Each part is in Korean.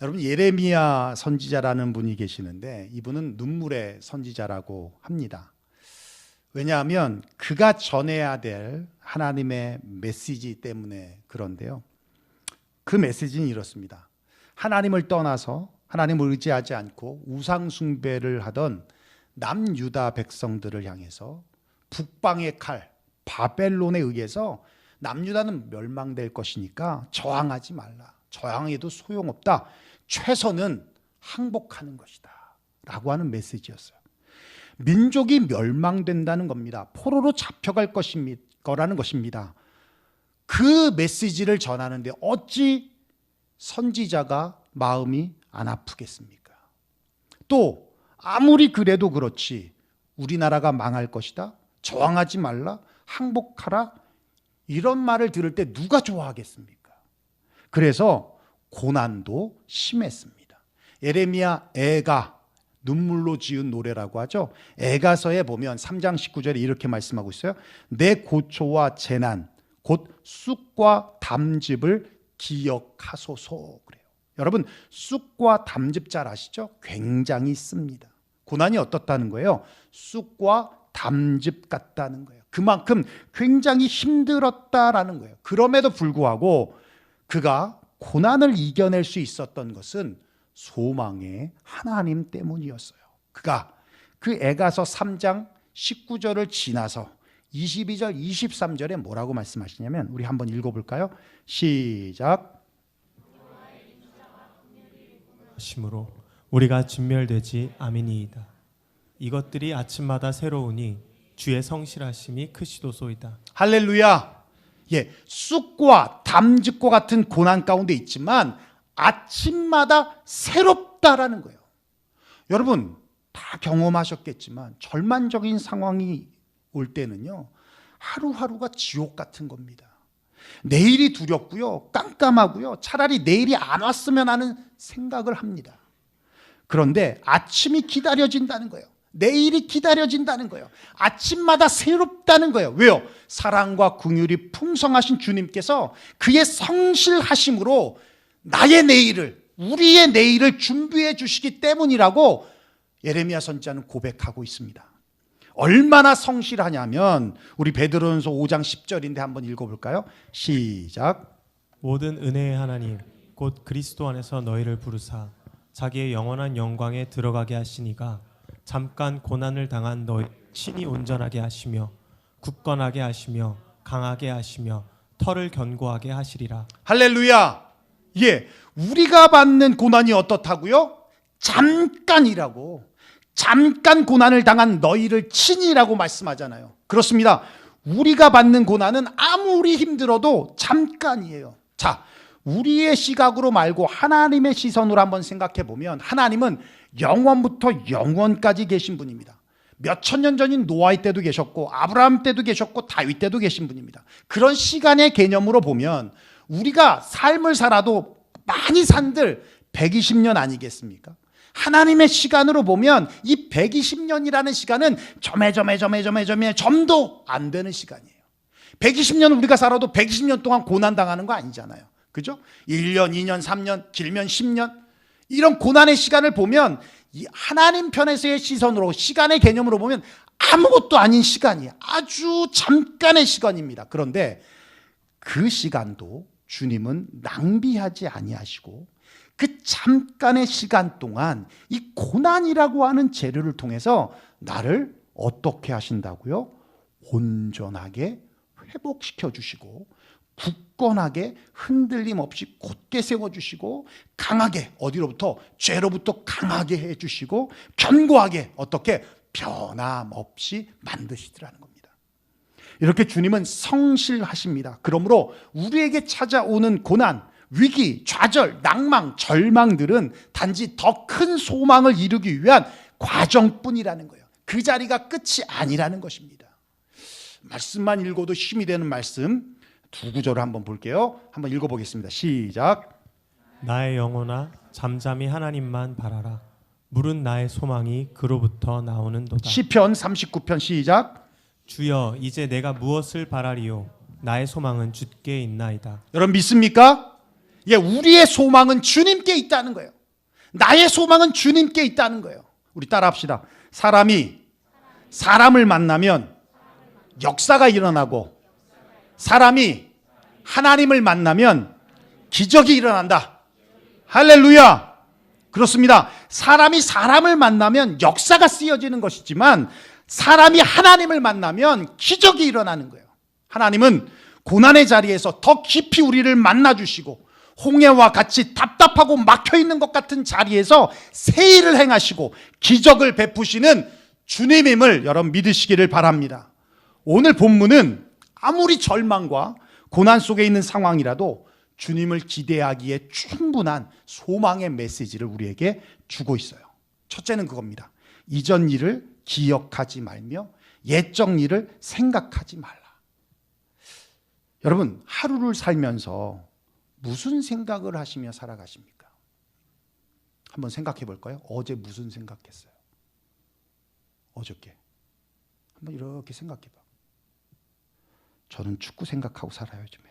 여러분, 예레미야 선지자라는 분이 계시는데 이분은 눈물의 선지자라고 합니다. 왜냐하면 그가 전해야 될 하나님의 메시지 때문에 그런데요. 그 메시지는 이렇습니다. 하나님을 떠나서 하나님을 의지하지 않고 우상 숭배를 하던 남유다 백성들을 향해서 북방의 칼 바벨론에 의해서 남유다는 멸망될 것이니까 저항하지 말라. 저항해도 소용없다. 최선은 항복하는 것이다 라고 하는 메시지였어요. 민족이 멸망된다는 겁니다. 포로로 잡혀갈 거라는 것입니다. 그 메시지를 전하는데 어찌 선지자가 마음이 안 아프겠습니까? 또 아무리 그래도 그렇지 우리나라가 망할 것이다, 저항하지 말라, 항복하라, 이런 말을 들을 때 누가 좋아하겠습니까? 그래서 고난도 심했습니다. 예레미야 애가 눈물로 지은 노래라고 하죠. 애가서에 보면 3장 19절에 이렇게 말씀하고 있어요. 내 고초와 재난 곧 쑥과 담즙을 기억하소서 그래요. 여러분, 쑥과 담즙 잘 아시죠? 굉장히 씁니다. 고난이 어떻다는 거예요? 쑥과 담즙 같다는 거예요. 그만큼 굉장히 힘들었다라는 거예요. 그럼에도 불구하고 그가 고난을 이겨낼 수 있었던 것은 소망의 하나님 때문이었어요. 그가 그 에가서 3장 19절을 지나서 22절, 23절에 뭐라고 말씀하시냐면 우리 한번 읽어볼까요? 시작. 심으로 우리가 진멸되지 아미니이다. 이것들이 아침마다 새로우니 주의 성실하심이 크시도소이다. 할렐루야. 예, 쑥과 담즙과 같은 고난 가운데 있지만 아침마다 새롭다라는 거예요. 여러분 다 경험하셨겠지만 절망적인 상황이 올 때는요, 하루하루가 지옥 같은 겁니다. 내일이 두렵고요, 깜깜하고요, 차라리 내일이 안 왔으면 하는 생각을 합니다. 그런데 아침이 기다려진다는 거예요. 내일이 기다려진다는 거예요. 아침마다 새롭다는 거예요. 왜요? 사랑과 긍휼이 풍성하신 주님께서 그의 성실하심으로 나의 내일을, 우리의 내일을 준비해 주시기 때문이라고 예레미야 선지자는 고백하고 있습니다. 얼마나 성실하냐면 우리 베드로전서 5장 10절인데 한번 읽어볼까요? 시작. 모든 은혜의 하나님 곧 그리스도 안에서 너희를 부르사 자기의 영원한 영광에 들어가게 하시니가 잠깐 고난을 당한 너희 친히 온전하게 하시며 굳건하게 하시며 강하게 하시며 털을 견고하게 하시리라. 할렐루야. 예, 우리가 받는 고난이 어떻다고요? 잠깐이라고. 잠깐 고난을 당한 너희를 친히라고 말씀하잖아요. 그렇습니다. 우리가 받는 고난은 아무리 힘들어도 잠깐이에요. 자, 우리의 시각으로 말고 하나님의 시선으로 한번 생각해 보면 하나님은 영원부터 영원까지 계신 분입니다. 몇천 년 전인 노아의 때도 계셨고 아브라함 때도 계셨고 다윗 때도 계신 분입니다. 그런 시간의 개념으로 보면 우리가 삶을 살아도 많이 산들 120년 아니겠습니까? 하나님의 시간으로 보면 이 120년이라는 시간은 점도 안 되는 시간이에요. 120년 우리가 살아도 120년 동안 고난당하는 거 아니잖아요. 그죠? 1년, 2년, 3년, 길면 10년. 이런 고난의 시간을 보면 이 하나님 편에서의 시선으로, 시간의 개념으로 보면 아무것도 아닌 시간이에요. 아주 잠깐의 시간입니다. 그런데 그 시간도 주님은 낭비하지 아니하시고 그 잠깐의 시간 동안 이 고난이라고 하는 재료를 통해서 나를 어떻게 하신다고요? 온전하게 회복시켜 주시고 굳건하게 흔들림 없이 곧게 세워주시고 강하게, 어디로부터? 죄로부터 강하게 해주시고 견고하게 어떻게? 변함없이 만드시더라는 겁니다. 이렇게 주님은 성실하십니다. 그러므로 우리에게 찾아오는 고난, 위기, 좌절, 낭망, 절망들은 단지 더 큰 소망을 이루기 위한 과정뿐이라는 거예요. 그 자리가 끝이 아니라는 것입니다. 말씀만 읽어도 힘이 되는 말씀 두 구절을 한번 볼게요. 한번 읽어보겠습니다. 시작. 나의 영혼아 잠잠히 하나님만 바라라. 물은 나의 소망이 그로부터 나오는도다. 시편 39편 시작. 주여 이제 내가 무엇을 바라리요? 나의 소망은 주께 있나이다. 여러분 믿습니까? 예, 우리의 소망은 주님께 있다는 거예요. 나의 소망은 주님께 있다는 거예요. 우리 따라합시다. 사람이 사람을 만나면 역사가 일어나고, 사람이 하나님을 만나면 기적이 일어난다. 할렐루야. 그렇습니다. 사람이 사람을 만나면 역사가 쓰여지는 것이지만, 사람이 하나님을 만나면 기적이 일어나는 거예요. 하나님은 고난의 자리에서 더 깊이 우리를 만나주시고, 홍해와 같이 답답하고 막혀있는 것 같은 자리에서 새 일을 행하시고 기적을 베푸시는 주님임을 여러분 믿으시기를 바랍니다. 오늘 본문은 아무리 절망과 고난 속에 있는 상황이라도 주님을 기대하기에 충분한 소망의 메시지를 우리에게 주고 있어요. 첫째는 그겁니다. 이전 일을 기억하지 말며 옛적 일을 생각하지 말라. 여러분, 하루를 살면서 무슨 생각을 하시며 살아가십니까? 한번 생각해 볼까요? 어제 무슨 생각했어요? 어저께. 한번 이렇게 생각해 봐. 저는 축구 생각하고 살아요, 요즘에.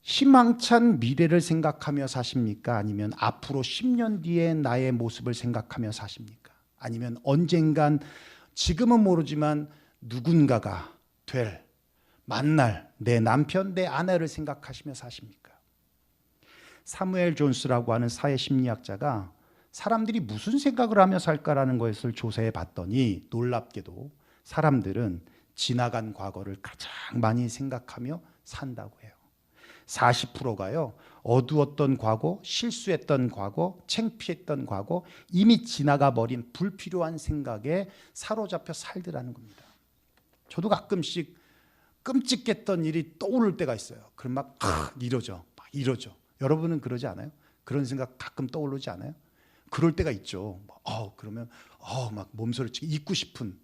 희망찬 미래를 생각하며 사십니까? 아니면 앞으로 10년 뒤에 나의 모습을 생각하며 사십니까? 아니면 언젠간, 지금은 모르지만 누군가가 만날 내 남편, 내 아내를 생각하시며 사십니까? 사무엘 존스라고 하는 사회심리학자가 사람들이 무슨 생각을 하며 살까라는 것을 조사해 봤더니, 놀랍게도 사람들은 지나간 과거를 가장 많이 생각하며 산다고 해요. 40%가요 어두웠던 과거, 실수했던 과거, 창피했던 과거, 이미 지나가 버린 불필요한 생각에 사로잡혀 살더라는 겁니다. 저도 가끔씩 끔찍했던 일이 떠오를 때가 있어요. 그럼 막 이러죠. 여러분은 그러지 않아요? 그런 생각 가끔 떠오르지 않아요? 그럴 때가 있죠. 그러면 막 몸소리치고 잊고 싶은.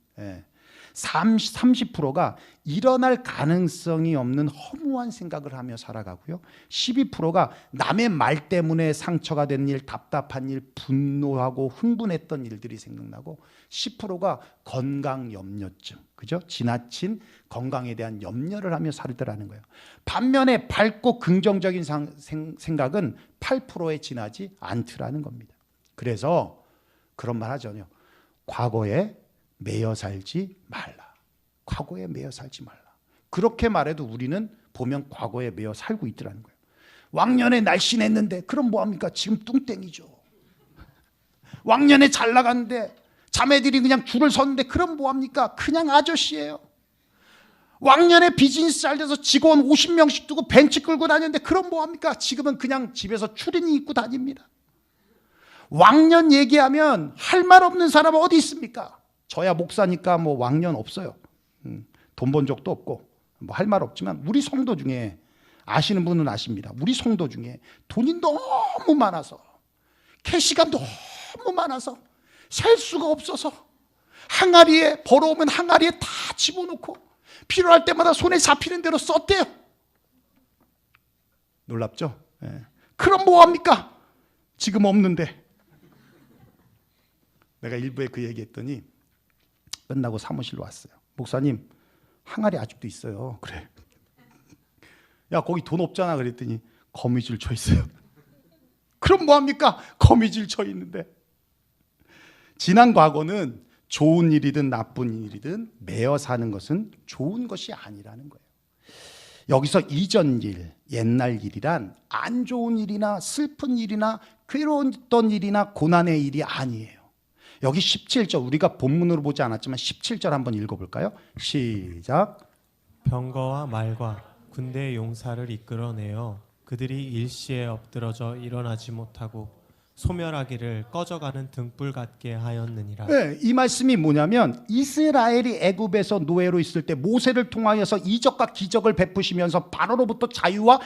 30%가 일어날 가능성이 없는 허무한 생각을 하며 살아가고요. 12%가 남의 말 때문에 상처가 된 일, 답답한 일, 분노하고 흥분했던 일들이 생각나고, 10%가 건강 염려증, 그죠? 지나친 건강에 대한 염려를 하며 살더라는 거예요. 반면에 밝고 긍정적인 생각은 8%에 지나지 않더라는 겁니다. 그래서 그런 말 하잖아요. 과거에 매여 살지 말라. 과거에 매여 살지 말라. 그렇게 말해도 우리는 보면 과거에 매여 살고 있더라는 거예요. 왕년에 날씬했는데 그럼 뭐합니까? 지금 뚱땡이죠. 왕년에 잘 나갔는데 자매들이 그냥 줄을 섰는데 그럼 뭐합니까? 그냥 아저씨예요. 왕년에 비즈니스 잘 돼서 직원 50명씩 두고 벤치 끌고 다녔는데 그럼 뭐합니까? 지금은 그냥 집에서 추리닝 입고 다닙니다. 왕년 얘기하면 할 말 없는 사람은 어디 있습니까? 저야 목사니까 뭐 왕년 없어요. 돈 번 적도 없고 뭐 할 말 없지만, 우리 성도 중에 아시는 분은 아십니다. 우리 성도 중에 돈이 너무 많아서, 캐시가 너무 많아서 셀 수가 없어서 항아리에 벌어오면 항아리에 다 집어넣고 필요할 때마다 손에 잡히는 대로 썼대요. 놀랍죠? 그럼 뭐합니까? 지금 없는데. 내가 일부에 그 얘기했더니 끝나고 사무실로 왔어요. 목사님, 항아리 아직도 있어요. 그래. 야, 거기 돈 없잖아. 그랬더니 거미줄 쳐 있어요. 그럼 뭐합니까? 거미줄 쳐 있는데. 지난 과거는 좋은 일이든 나쁜 일이든 매어 사는 것은 좋은 것이 아니라는 거예요. 여기서 이전 일, 옛날 일이란 안 좋은 일이나 슬픈 일이나 괴로웠던 일이나 고난의 일이 아니에요. 여기 17절, 우리가 본문으로 보지 않았지만 17절 한번 읽어볼까요? 시작. 병거와 말과 군대의 용사를 이끌어내어 그들이 일시에 엎드러져 일어나지 못하고 소멸하기를 꺼져가는 등불 같게 하였느니라. 네, 이 말씀이 뭐냐면, 이스라엘이 애굽에서 노예로 있을 때 모세를 통하여서 이적과 기적을 베푸시면서 바로로부터 자유와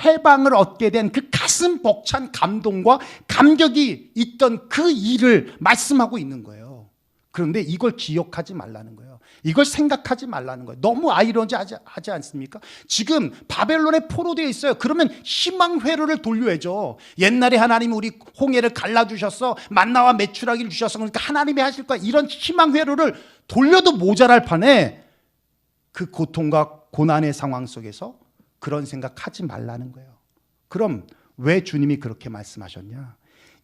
해방을 얻게 된 그 가슴 벅찬 감동과 감격이 있던 그 일을 말씀하고 있는 거예요. 그런데 이걸 기억하지 말라는 거예요. 이걸 생각하지 말라는 거예요. 너무 아이러니하지 않습니까? 지금 바벨론에 포로되어 있어요. 그러면 희망 회로를 돌려야죠. 옛날에 하나님이 우리 홍해를 갈라주셨어, 만나와 메추라기를 주셨어, 그러니까 하나님이 하실 거야, 이런 희망 회로를 돌려도 모자랄 판에 그 고통과 고난의 상황 속에서 그런 생각하지 말라는 거예요. 그럼 왜 주님이 그렇게 말씀하셨냐?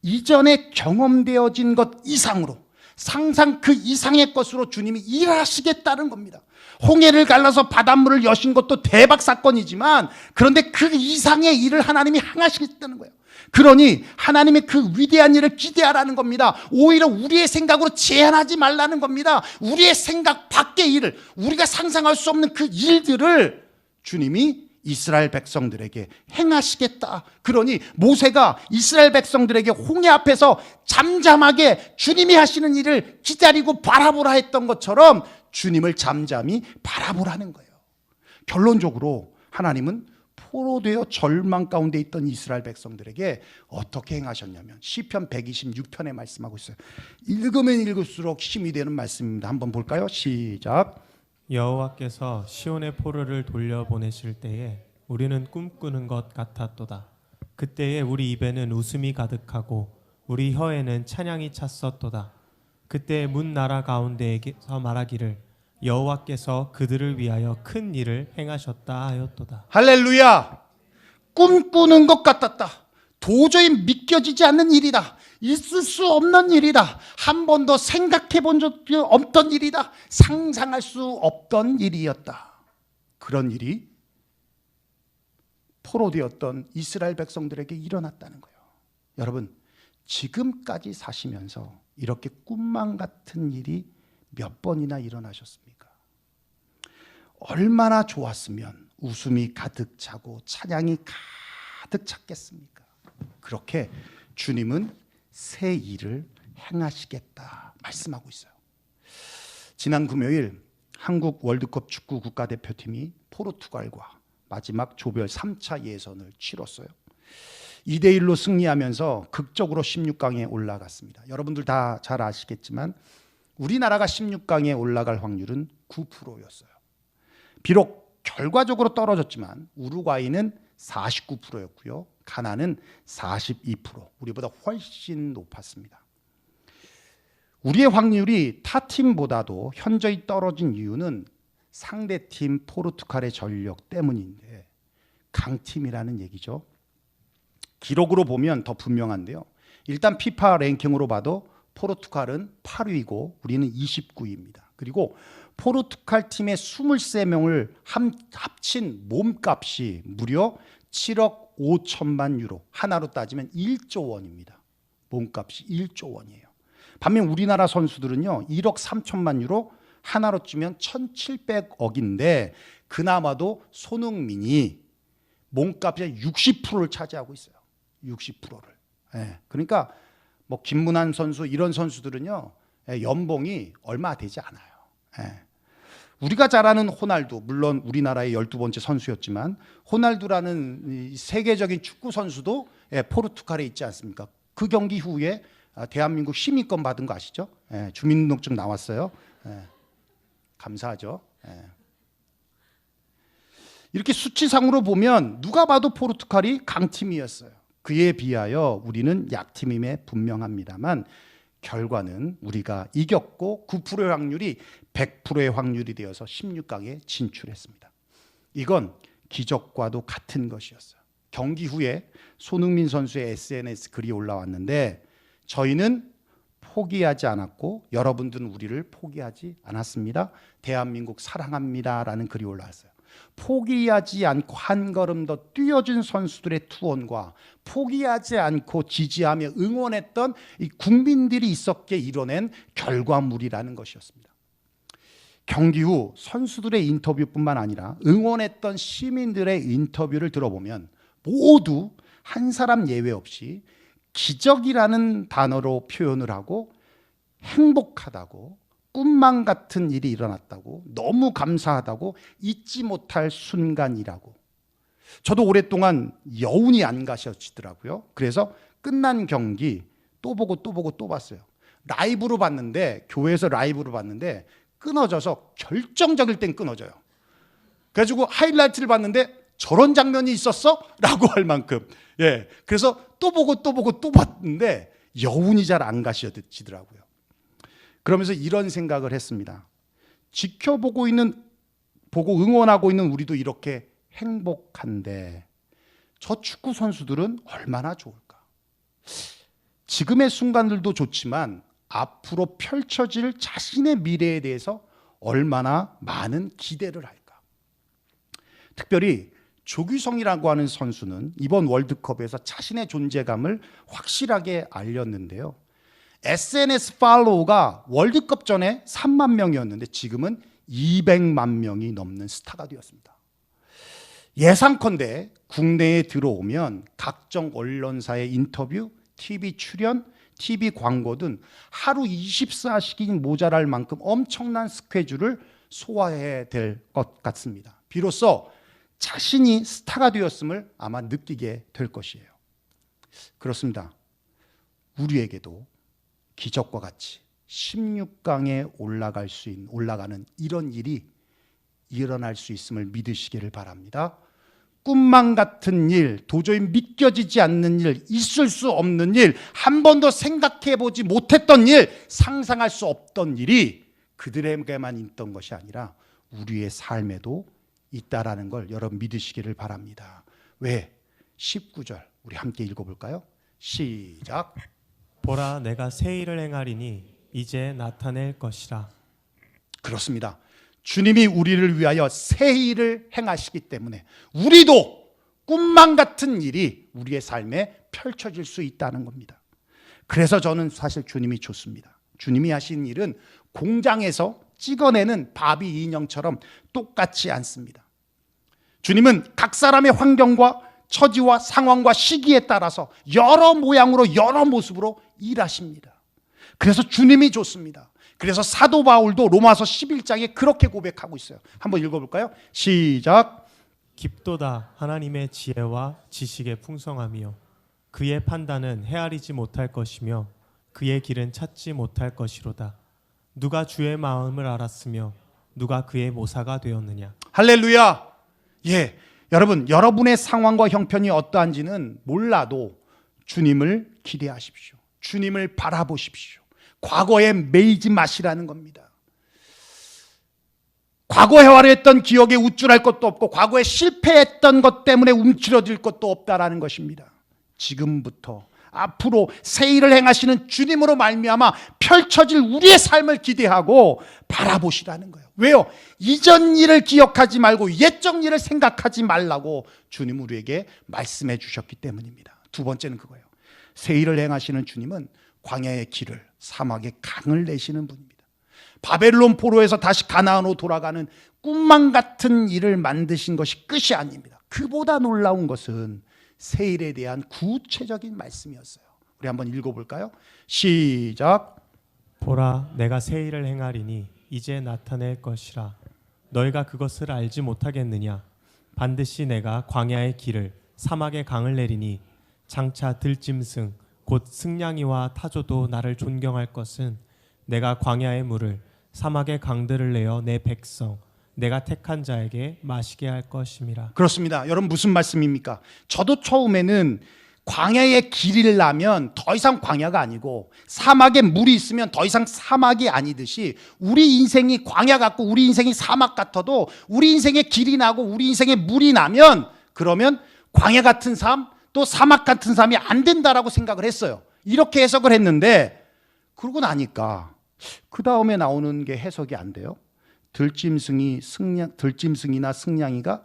이전에 경험되어진 것 이상으로, 상상 그 이상의 것으로 주님이 일하시겠다는 겁니다. 홍해를 갈라서 바닷물을 여신 것도 대박 사건이지만, 그런데 그 이상의 일을 하나님이 행하시겠다는 거예요. 그러니 하나님의 그 위대한 일을 기대하라는 겁니다. 오히려 우리의 생각으로 제한하지 말라는 겁니다. 우리의 생각 밖의 일을, 우리가 상상할 수 없는 그 일들을 주님이 이스라엘 백성들에게 행하시겠다. 그러니 모세가 이스라엘 백성들에게 홍해 앞에서 잠잠하게 주님이 하시는 일을 기다리고 바라보라 했던 것처럼 주님을 잠잠히 바라보라는 거예요. 결론적으로 하나님은 포로되어 절망 가운데 있던 이스라엘 백성들에게 어떻게 행하셨냐면 시편 126편에 말씀하고 있어요. 읽으면 읽을수록 힘이 되는 말씀입니다. 한번 볼까요? 시작. 여호와께서 시온의 포로를 돌려보내실 때에 우리는 꿈꾸는 것 같았도다. 그때에 우리 입에는 웃음이 가득하고 우리 혀에는 찬양이 찼었도다. 그때 문 나라 가운데에서 말하기를 여호와께서 그들을 위하여 큰 일을 행하셨다 하였도다. 할렐루야. 꿈꾸는 것 같았다. 도저히 믿겨지지 않는 일이다. 있을 수 없는 일이다. 한 번도 생각해 본 적이 없던 일이다. 상상할 수 없던 일이었다. 그런 일이 포로되었던 이스라엘 백성들에게 일어났다는 거예요. 여러분, 지금까지 사시면서 이렇게 꿈만 같은 일이 몇 번이나 일어나셨습니까? 얼마나 좋았으면 웃음이 가득 차고 찬양이 가득 찼겠습니까? 그렇게 주님은 새 일을 행하시겠다 말씀하고 있어요. 지난 금요일 한국 월드컵 축구 국가대표팀이 포르투갈과 마지막 조별 3차 예선을 치렀어요. 2대1로 승리하면서 극적으로 16강에 올라갔습니다. 여러분들 다 잘 아시겠지만 우리나라가 16강에 올라갈 확률은 9%였어요. 비록 결과적으로 떨어졌지만 우루과이는 49%였고요. 가나는 42%, 우리보다 훨씬 높았습니다. 우리의 확률이 타 팀보다도 현저히 떨어진 이유는 상대팀 포르투갈의 전력 때문인데, 강팀이라는 얘기죠. 기록으로 보면 더 분명한데요. 일단 피파 랭킹으로 봐도 포르투갈은 8위고 우리는 29위입니다. 그리고 포르투갈 팀의 23명을 합친 몸값이 무려 7억 5천만 유로, 하나로 따지면 1조 원입니다. 몸값이 1조 원이에요. 반면 우리나라 선수들은요 1억 3천만 유로, 하나로 치면 1,700억인데 그나마도 손흥민이 몸값의 60%를 차지하고 있어요. 60%를. 예, 그러니까 뭐 김문환 선수 이런 선수들은요 연봉이 얼마 되지 않아요. 예. 우리가 잘 아는 호날두, 물론 우리나라의 12번째 선수였지만 호날두라는 세계적인 축구 선수도 포르투갈에 있지 않습니까? 그 경기 후에 대한민국 시민권 받은 거 아시죠? 주민등록증 나왔어요. 감사하죠. 이렇게 수치상으로 보면 누가 봐도 포르투갈이 강팀이었어요. 그에 비하여 우리는 약팀임에 분명합니다만 결과는 우리가 이겼고 9%의 확률이 100%의 확률이 되어서 16강에 진출했습니다. 이건 기적과도 같은 것이었어요. 경기 후에 손흥민 선수의 SNS 글이 올라왔는데 저희는 포기하지 않았고 여러분들은 우리를 포기하지 않았습니다. 대한민국 사랑합니다라는 글이 올라왔어요. 포기하지 않고 한 걸음 더 뛰어준 선수들의 투혼과 포기하지 않고 지지하며 응원했던 이 국민들이 있었기에 이뤄낸 결과물이라는 것이었습니다. 경기 후 선수들의 인터뷰뿐만 아니라 응원했던 시민들의 인터뷰를 들어보면 모두 한 사람 예외 없이 기적이라는 단어로 표현을 하고 행복하다고, 꿈만 같은 일이 일어났다고, 너무 감사하다고, 잊지 못할 순간이라고. 저도 오랫동안 여운이 안 가셔지더라고요. 그래서 끝난 경기 또 보고 또 보고 또 봤어요. 라이브로 봤는데, 교회에서 라이브로 봤는데 끊어져서 결정적일 땐 끊어져요. 그래가지고 하이라이트를 봤는데 저런 장면이 있었어? 라고 할 만큼. 예. 그래서 또 보고 또 봤는데 여운이 잘 안 가시더라고요. 그러면서 이런 생각을 했습니다. 보고 응원하고 있는 우리도 이렇게 행복한데 저 축구 선수들은 얼마나 좋을까? 지금의 순간들도 좋지만 앞으로 펼쳐질 자신의 미래에 대해서 얼마나 많은 기대를 할까? 특별히 조규성이라고 하는 선수는 이번 월드컵에서 자신의 존재감을 확실하게 알렸는데요. SNS 팔로우가 월드컵 전에 3만 명이었는데 지금은 200만 명이 넘는 스타가 되었습니다. 예상컨대 국내에 들어오면 각종 언론사의 인터뷰, TV 출연, TV 광고 등 하루 24시간 모자랄 만큼 엄청난 스케줄을 소화해야 될 것 같습니다. 비로소 자신이 스타가 되었음을 아마 느끼게 될 것이에요. 그렇습니다. 우리에게도 기적과 같이 16강에 올라가는 이런 일이 일어날 수 있음을 믿으시기를 바랍니다. 꿈만 같은 일, 도저히 믿겨지지 않는 일, 있을 수 없는 일, 한 번도 생각해 보지 못했던 일, 상상할 수 없던 일이 그들에게만 있던 것이 아니라 우리의 삶에도 있다라는 걸 여러분 믿으시기를 바랍니다. 왜? 19절 우리 함께 읽어볼까요? 시작. 보라 내가 새 일을 행하리니 이제 나타낼 것이라. 그렇습니다. 주님이 우리를 위하여 새 일을 행하시기 때문에 우리도 꿈만 같은 일이 우리의 삶에 펼쳐질 수 있다는 겁니다. 그래서 저는 사실 주님이 좋습니다. 주님이 하신 일은 공장에서 찍어내는 바비 인형처럼 똑같지 않습니다. 주님은 각 사람의 환경과 처지와 상황과 시기에 따라서 여러 모양으로 여러 모습으로 일하십니다. 그래서 주님이 좋습니다. 그래서 사도 바울도 로마서 11장에 그렇게 고백하고 있어요. 한번 읽어볼까요? 시작. 깊도다 하나님의 지혜와 지식의 풍성함이요 그의 판단은 헤아리지 못할 것이며 그의 길은 찾지 못할 것이로다. 누가 주의 마음을 알았으며 누가 그의 모사가 되었느냐. 할렐루야. 예, 여러분 여러분의 상황과 형편이 어떠한지는 몰라도 주님을 기대하십시오. 주님을 바라보십시오. 과거에 매이지 마시라는 겁니다. 과거에 활용했던 기억에 우쭐할 것도 없고 과거에 실패했던 것 때문에 움츠러들 것도 없다라는 것입니다. 지금부터 앞으로 새 일을 행하시는 주님으로 말미암아 펼쳐질 우리의 삶을 기대하고 바라보시라는 거예요. 왜요? 이전 일을 기억하지 말고 옛적 일을 생각하지 말라고 주님 우리에게 말씀해 주셨기 때문입니다. 두 번째는 그거예요. 새 일을 행하시는 주님은 광야의 길을 사막의 강을 내시는 분입니다. 바벨론 포로에서 다시 가나안으로 돌아가는 꿈만 같은 일을 만드신 것이 끝이 아닙니다. 그보다 놀라운 것은 새 일에 대한 구체적인 말씀이었어요. 우리 한번 읽어볼까요? 시작. 보라 내가 새 일을 행하리니 이제 나타낼 것이라. 너희가 그것을 알지 못하겠느냐. 반드시 내가 광야의 길을 사막의 강을 내리니 장차 들짐승 곧 승냥이와 타조도 나를 존경할 것은 내가 광야의 물을 사막의 강들을 내어 내 백성 내가 택한 자에게 마시게 할 것임이라. 그렇습니다. 여러분 무슨 말씀입니까? 저도 처음에는 광야의 길을 나면 더 이상 광야가 아니고 사막에 물이 있으면 더 이상 사막이 아니듯이 우리 인생이 광야 같고 우리 인생이 사막 같아도 우리 인생에 길이 나고 우리 인생에 물이 나면 그러면 광야 같은 삶 또 사막 같은 삶이 안 된다라고 생각을 했어요. 이렇게 해석을 했는데 그러고 나니까 그 다음에 나오는 게 해석이 안 돼요. 들짐승이나 승냥이가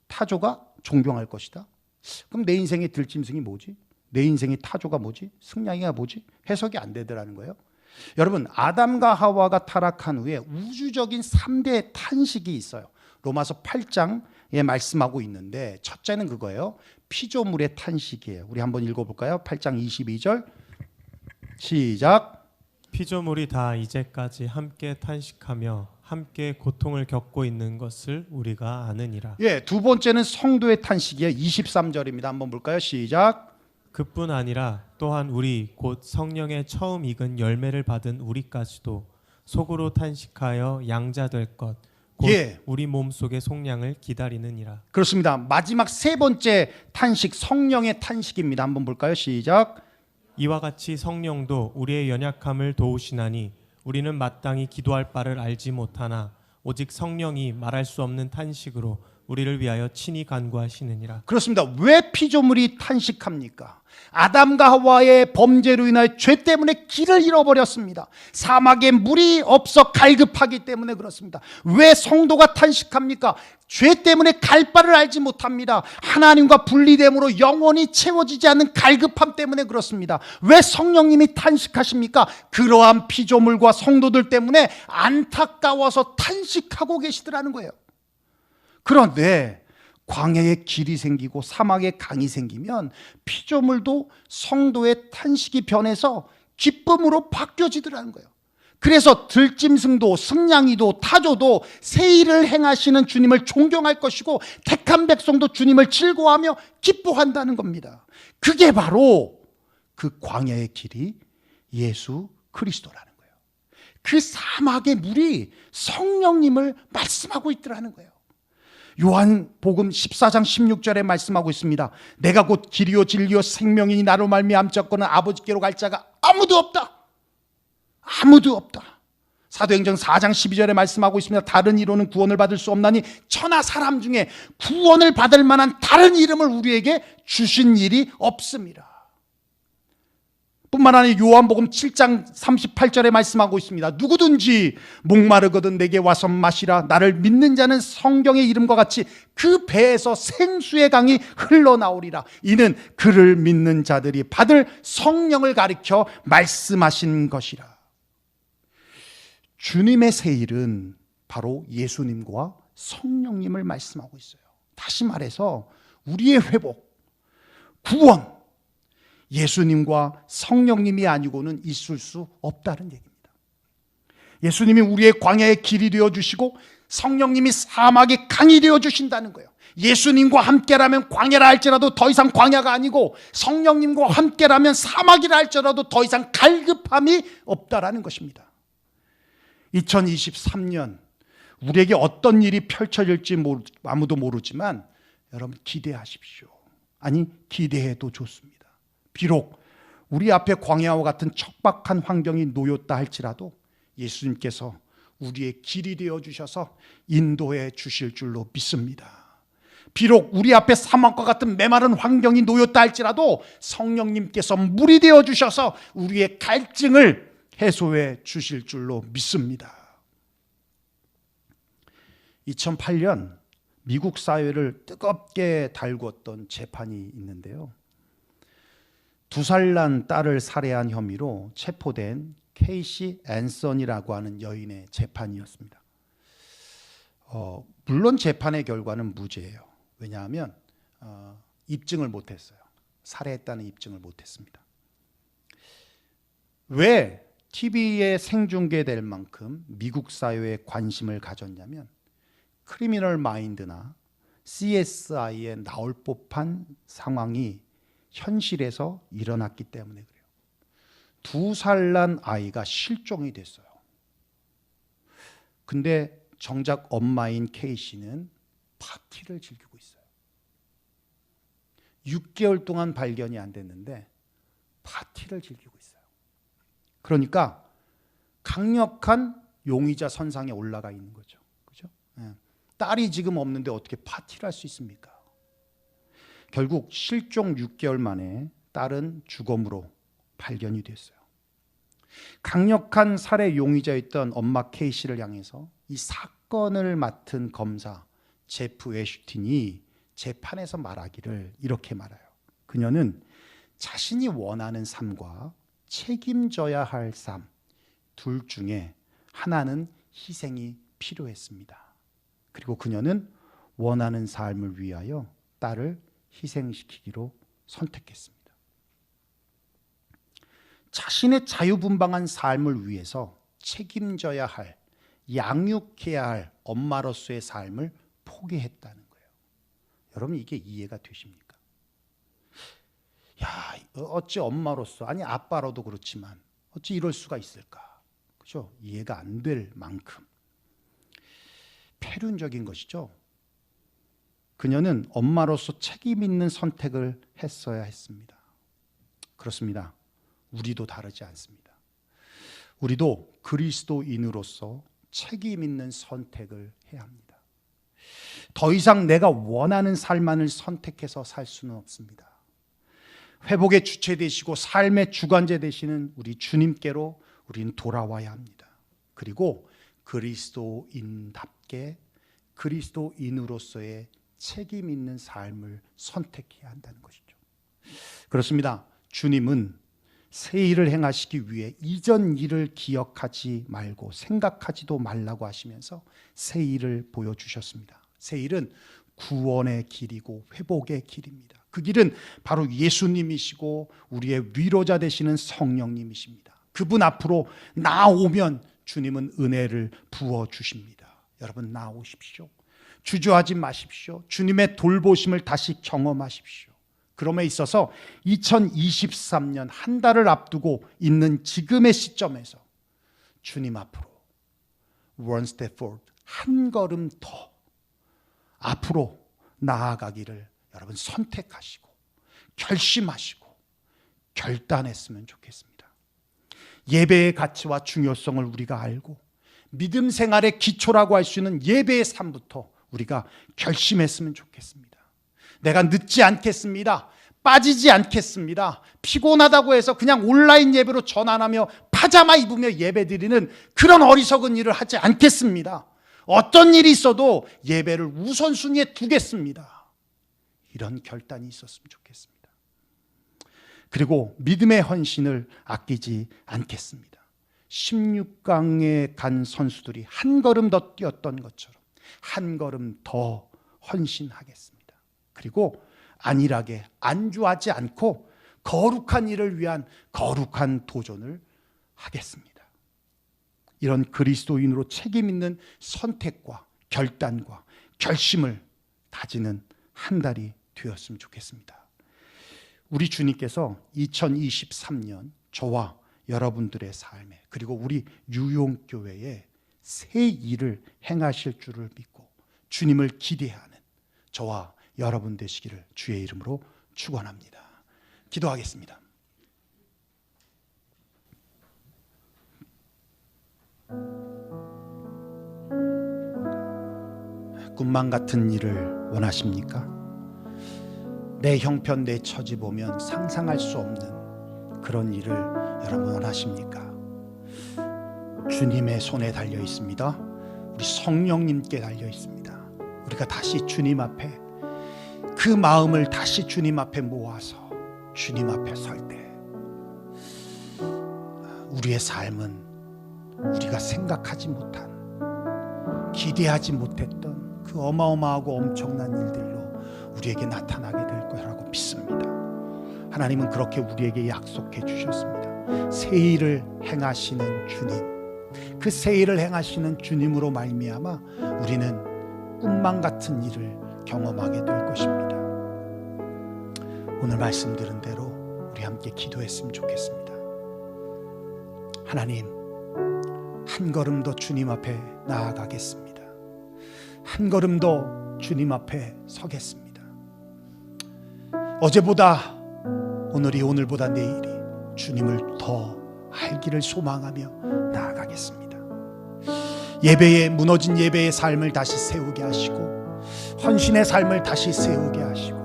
타조가 존경할 것이다. 그럼 내 인생의 들짐승이 뭐지? 내 인생의 타조가 뭐지? 승냥이가 뭐지? 해석이 안 되더라는 거예요. 여러분 아담과 하와가 타락한 후에 우주적인 3대 탄식이 있어요. 로마서 8장에 말씀하고 있는데 첫째는 그거예요. 피조물의 탄식이에요. 우리 한번 읽어볼까요? 8장 22절 시작. 피조물이 다 이제까지 함께 탄식하며 함께 고통을 겪고 있는 것을 우리가 아느니라. 예, 두 번째는 성도의 탄식이에요. 23절입니다. 한번 볼까요? 시작. 그뿐 아니라 또한 우리 곧 성령의 처음 익은 열매를 받은 우리까지도 속으로 탄식하여 양자 될 것 곧 예. 우리 몸속의 속량을 기다리느니라. 그렇습니다. 마지막 세 번째 탄식, 성령의 탄식입니다. 한번 볼까요? 시작. 이와 같이 성령도 우리의 연약함을 도우시나니 우리는 마땅히 기도할 바를 알지 못하나 오직 성령이 말할 수 없는 탄식으로 우리를 위하여 친히 간구하시느니라. 그렇습니다. 왜 피조물이 탄식합니까? 아담과 하와의 범죄로 인하여 죄 때문에 길을 잃어버렸습니다. 사막에 물이 없어 갈급하기 때문에 그렇습니다. 왜 성도가 탄식합니까? 죄 때문에 갈 바를 알지 못합니다. 하나님과 분리됨으로 영원히 채워지지 않는 갈급함 때문에 그렇습니다. 왜 성령님이 탄식하십니까? 그러한 피조물과 성도들 때문에 안타까워서 탄식하고 계시더라는 거예요. 그런데 광야에 길이 생기고 사막에 강이 생기면 피조물도 성도의 탄식이 변해서 기쁨으로 바뀌어지더라는 거예요. 그래서 들짐승도 승냥이도 타조도 새 일을 행하시는 주님을 존경할 것이고 택한 백성도 주님을 즐거워하며 기뻐한다는 겁니다. 그게 바로 그 광야의 길이 예수 그리스도라는 거예요. 그 사막의 물이 성령님을 말씀하고 있더라는 거예요. 요한복음 14장 16절에 말씀하고 있습니다. 내가 곧 길이요 진리요 생명이니 나로 말미암자거는 아버지께로 갈 자가 아무도 없다. 아무도 없다. 사도행전 4장 12절에 말씀하고 있습니다. 다른 이로는 구원을 받을 수 없나니 천하 사람 중에 구원을 받을 만한 다른 이름을 우리에게 주신 일이 없습니다. 뿐만 아니라 요한복음 7장 38절에 말씀하고 있습니다. 누구든지 목마르거든 내게 와서 마시라. 나를 믿는 자는 성경의 이름과 같이 그 배에서 생수의 강이 흘러나오리라. 이는 그를 믿는 자들이 받을 성령을 가리켜 말씀하신 것이라. 주님의 새 일은 바로 예수님과 성령님을 말씀하고 있어요. 다시 말해서 우리의 회복, 구원, 예수님과 성령님이 아니고는 있을 수 없다는 얘기입니다. 예수님이 우리의 광야의 길이 되어주시고 성령님이 사막의 강이 되어주신다는 거예요. 예수님과 함께라면 광야라 할지라도 더 이상 광야가 아니고 성령님과 함께라면 사막이라 할지라도 더 이상 갈급함이 없다라는 것입니다. 2023년 우리에게 어떤 일이 펼쳐질지 아무도 모르지만 여러분 기대하십시오. 아니 기대해도 좋습니다. 비록 우리 앞에 광야와 같은 척박한 환경이 놓였다 할지라도 예수님께서 우리의 길이 되어 주셔서 인도해 주실 줄로 믿습니다. 비록 우리 앞에 사막과 같은 메마른 환경이 놓였다 할지라도 성령님께서 물이 되어 주셔서 우리의 갈증을 해소해 주실 줄로 믿습니다. 2008년 미국 사회를 뜨겁게 달구었던 재판이 있는데요. 2살 난 딸을 살해한 혐의로 체포된 케이시 앤선이라고 하는 여인의 재판이었습니다. 물론 재판의 결과는 무죄예요. 왜냐하면 입증을 못했어요. 살해했다는 입증을 못했습니다. 왜 TV에 생중계될 만큼 미국 사회에 관심을 가졌냐면 크리미널 마인드나 CSI에 나올 법한 상황이 현실에서 일어났기 때문에 그래요. 2살 난 아이가 실종이 됐어요. 근데 정작 엄마인 케이씨는 파티를 즐기고 있어요. 6개월 동안 발견이 안 됐는데 파티를 즐기고 있어요. 그러니까 강력한 용의자 선상에 올라가 있는 거죠. 그죠? 딸이 지금 없는데 어떻게 파티를 할 수 있습니까? 결국 실종 6개월 만에 딸은 주검으로 발견이 됐어요. 강력한 살해 용의자였던 엄마 케이씨를 향해서 이 사건을 맡은 검사 제프 애슈틴이 재판에서 말하기를 이렇게 말해요. 그녀는 자신이 원하는 삶과 책임져야 할 삶 둘 중에 하나는 희생이 필요했습니다. 그리고 그녀는 원하는 삶을 위하여 딸을 희생시키기로 선택했습니다. 자신의 자유분방한 삶을 위해서 책임져야 할, 양육해야 할 엄마로서의 삶을 포기했다는 거예요. 여러분 이게 이해가 되십니까? 야, 어찌 엄마로서, 아니 아빠로도 그렇지만 어찌 이럴 수가 있을까? 그죠? 이해가 안 될 만큼 폐륜적인 것이죠. 그녀는 엄마로서 책임 있는 선택을 했어야 했습니다. 그렇습니다. 우리도 다르지 않습니다. 우리도 그리스도인으로서 책임 있는 선택을 해야 합니다. 더 이상 내가 원하는 삶만을 선택해서 살 수는 없습니다. 회복의 주체 되시고 삶의 주관자 되시는 우리 주님께로 우리는 돌아와야 합니다. 그리고 그리스도인답게 그리스도인으로서의 책임 있는 삶을 선택해야 한다는 것이죠. 그렇습니다. 주님은 새 일을 행하시기 위해 이전 일을 기억하지 말고 생각하지도 말라고 하시면서 새 일을 보여주셨습니다. 새 일은 구원의 길이고 회복의 길입니다. 그 길은 바로 예수님이시고 우리의 위로자 되시는 성령님이십니다. 그분 앞으로 나오면 주님은 은혜를 부어주십니다. 여러분 나오십시오. 주저하지 마십시오. 주님의 돌보심을 다시 경험하십시오. 그럼에 있어서 2023년 한 달을 앞두고 있는 지금의 시점에서 주님 앞으로 one step forward, 한 걸음 더 앞으로 나아가기를 여러분 선택하시고 결심하시고 결단했으면 좋겠습니다. 예배의 가치와 중요성을 우리가 알고 믿음 생활의 기초라고 할 수 있는 예배의 삶부터 우리가 결심했으면 좋겠습니다. 내가 늦지 않겠습니다. 빠지지 않겠습니다. 피곤하다고 해서 그냥 온라인 예배로 전환하며 파자마 입으며 예배드리는 그런 어리석은 일을 하지 않겠습니다. 어떤 일이 있어도 예배를 우선순위에 두겠습니다. 이런 결단이 있었으면 좋겠습니다. 그리고 믿음의 헌신을 아끼지 않겠습니다. 16강에 간 선수들이 한 걸음 더 뛰었던 것처럼 한 걸음 더 헌신하겠습니다. 그리고 안일하게 안주하지 않고 거룩한 일을 위한 거룩한 도전을 하겠습니다. 이런 그리스도인으로 책임 있는 선택과 결단과 결심을 다지는 한 달이 되었으면 좋겠습니다. 우리 주님께서 2023년 저와 여러분들의 삶에 그리고 우리 유용교회에 새 일을 행하실 줄을 믿고 주님을 기대하는 저와 여러분 되시기를 주의 이름으로 축원합니다. 기도하겠습니다. 꿈만 같은 일을 원하십니까? 내 형편 내 처지 보면 상상할 수 없는 그런 일을 여러분 원하십니까? 주님의 손에 달려 있습니다. 우리 성령님께 달려 있습니다. 우리가 다시 주님 앞에 그 마음을 다시 주님 앞에 모아서 주님 앞에 설 때 우리의 삶은 우리가 생각하지 못한 기대하지 못했던 그 어마어마하고 엄청난 일들로 우리에게 나타나게 될 거라고 믿습니다. 하나님은 그렇게 우리에게 약속해 주셨습니다. 새 일을 행하시는 주님, 그 새 일을 행하시는 주님으로 말미암아 우리는 꿈만 같은 일을 경험하게 될 것입니다. 오늘 말씀 들은 대로 우리 함께 기도했으면 좋겠습니다. 하나님, 한 걸음 더 주님 앞에 나아가겠습니다. 한 걸음 더 주님 앞에 서겠습니다. 어제보다 오늘이 오늘보다 내일이 주님을 더 알기를 소망하며 나아가겠습니다. 예배에 무너진 예배의 삶을 다시 세우게 하시고 헌신의 삶을 다시 세우게 하시고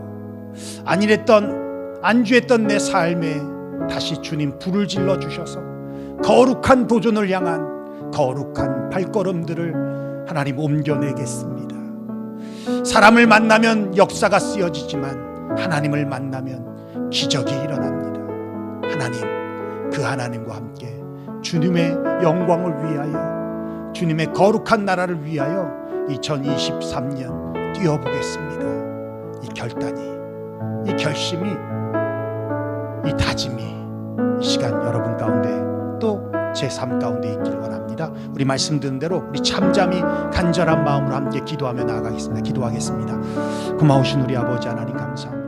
안주했던 내 삶에 다시 주님 불을 질러 주셔서 거룩한 도전을 향한 거룩한 발걸음들을 하나님 옮겨내겠습니다. 사람을 만나면 역사가 쓰여지지만 하나님을 만나면 기적이 일어납니다. 하나님, 그 하나님과 함께 주님의 영광을 위하여 주님의 거룩한 나라를 위하여 2023년 뛰어보겠습니다. 이 결단이, 이 결심이, 이 다짐이 이 시간 여러분 가운데 또 제 삶 가운데 있기를 원합니다. 우리 말씀 듣는 대로 우리 잠잠히 간절한 마음으로 함께 기도하며 나아가겠습니다. 기도하겠습니다. 고마우신 우리 아버지 하나님 감사합니다.